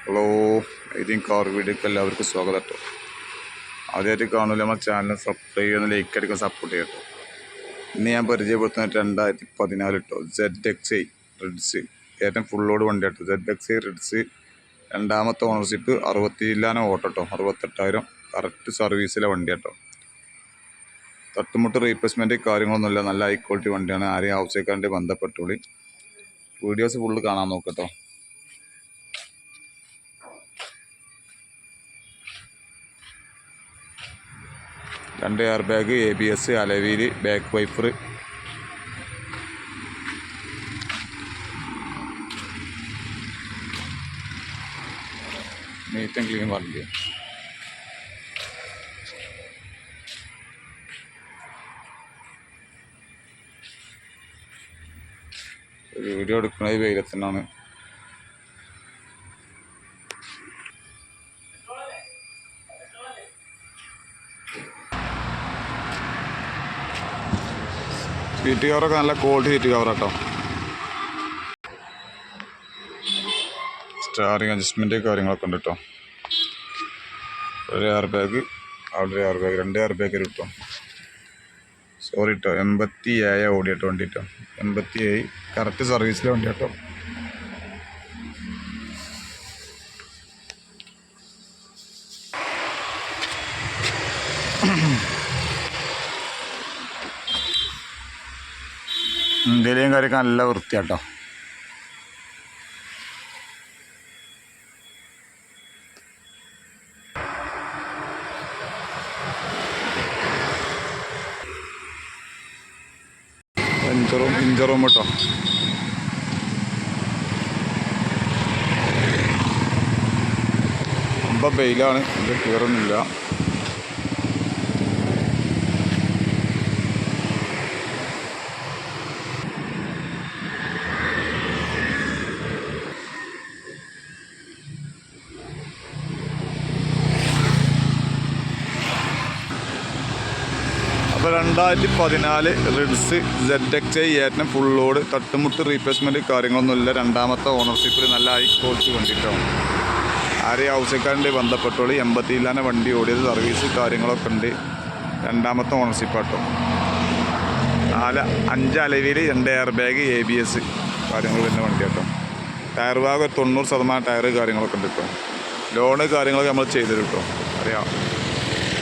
Hello, ഇതിൻ car വീഡിയോക്ക് എല്ലാവർക്കും സ്വാഗതം കേട്ടോ. ആദ്യമായിട്ട് കാണില്ല നമ്മുടെ ചാനൽ സബ്സ്ക്രൈബ് ചെയ്യുന്ന ലൈക്ക് അടിക്കാൻ സപ്പോർട്ട് ചെയ്യാം കേട്ടോ. ഇന്ന് ഞാൻ പരിചയപ്പെടുത്തുന്നത് 2014 കേട്ടോ ZXi റിഡ്സ് ഏറ്റവും ഫുൾ ലോഡ് വണ്ടി കേട്ടോ. ZXi റിഡ്സ് രണ്ടാമത്തെ ഓണർഷിപ്പ് 60,000 ഓട്ടോ കേട്ടോ. 68,000 കറക്റ്റ് സർവീസിലെ വണ്ടി കേട്ടോ. തട്ടുമുട്ട് റീപ്ലേസ്മെൻറ്റ് കാര്യങ്ങളൊന്നുമില്ല. നല്ല ഹൈ ക്വാളിറ്റി വണ്ടിയാണ്. ആരെയും ആവശ്യക്കാരൻ്റെ ബന്ധപ്പെട്ടോളി. വീഡിയോസ് ഫുള്ള് കാണാൻ നോക്കട്ടോ. രണ്ട് airbag, ABS, alloy wheel, back wiper, neat and clean വണ്ടി. വീഡിയോ എടുക്കുന്നത് വെയിലത്തിനാണ്. സീറ്റ് കവറൊക്കെ നല്ല ക്വാളിറ്റി സീറ്റ് കവർ കേട്ടോ. സ്റ്റാറിങ് അഡ്ജസ്റ്റ്മെൻറ്റ് കാര്യങ്ങളൊക്കെ ഉണ്ട് കേട്ടോ. ഒരു എയർ ബാഗ്, അവിടെ എയർ ബാഗ്, 2 എയർ ബാഗ് കിട്ടും. സോറി കേട്ടോ, 87 ഓടി കേട്ടോ വണ്ടി കേട്ടോ. 87 കറക്റ്റ് സർവീസിലെ വണ്ടി കേട്ടോ. ഇന്ത്യയിലെയും കാര്യമൊക്കെ നല്ല വൃത്തിയാട്ടോ. ഇഞ്ചറും കേട്ടോ. ரொம்ப വെയിലാണ്, ഇത് കയറുന്നില്ല. അപ്പോൾ 2014 റിഡ്സ് ZXi ഏറ്റവും ഫുൾ ലോഡ്, തട്ടുമുട്ട് റീപ്ലേസ്മെൻറ്റ് കാര്യങ്ങളൊന്നുമില്ല. രണ്ടാമത്തെ ഓണർഷിപ്പിൽ നല്ല ഹൈ ക്വാളിറ്റി വണ്ടിയിട്ടാവും. ആരെയും ആവശ്യക്കാരൻ്റെ ബന്ധപ്പെട്ടോളി. 87,000 വണ്ടി ഓടിയത്, സർവീസ് കാര്യങ്ങളൊക്കെ ഉണ്ട്. രണ്ടാമത്തെ ഓണർഷിപ്പാട്ടോ. 5 അലവിൽ, 2 എയർ ബാഗ്, ABS കാര്യങ്ങൾ വരുന്ന വണ്ടി കേട്ടോ. ടയർ ഭാഗം 90% ടയർ കാര്യങ്ങളൊക്കെ ഉണ്ട് കേട്ടോ. ലോണ് കാര്യങ്ങളൊക്കെ നമ്മൾ ചെയ്ത് കിട്ടോ. അറിയാം,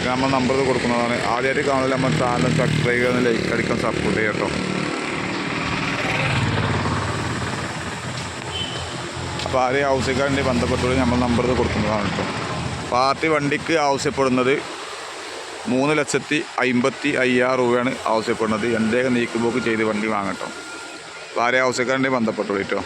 നമ്മൾ നമ്പർ കൊടുക്കുന്നതാണ്. ആദ്യമായിട്ട് കാണുന്നില്ല നമ്മൾ ചാനൽ സബ്സ്ക്രൈബ് ചെയ്യുന്ന ലൈക്ക് അടിക്കാൻ സപ്പോർട്ട് ചെയ്യാം കേട്ടോ. അപ്പോൾ ആരെയും ആവശ്യക്കാരൻ്റെ ബന്ധപ്പെട്ടവർ നമ്മൾ നമ്പർ കൊടുക്കുന്നതാണ് കേട്ടോ. പാർട്ടി വണ്ടിക്ക് ആവശ്യപ്പെടുന്നത് 3,55,000 രൂപയാണ് ആവശ്യപ്പെടുന്നത്. എന്തെങ്കിലും നീക്കുപോക്ക് ചെയ്ത് വണ്ടി വാങ്ങട്ടോ. അപ്പോൾ ആരെയും ആവശ്യക്കാരൻ്റെ ബന്ധപ്പെട്ടോളൂ കേട്ടോ.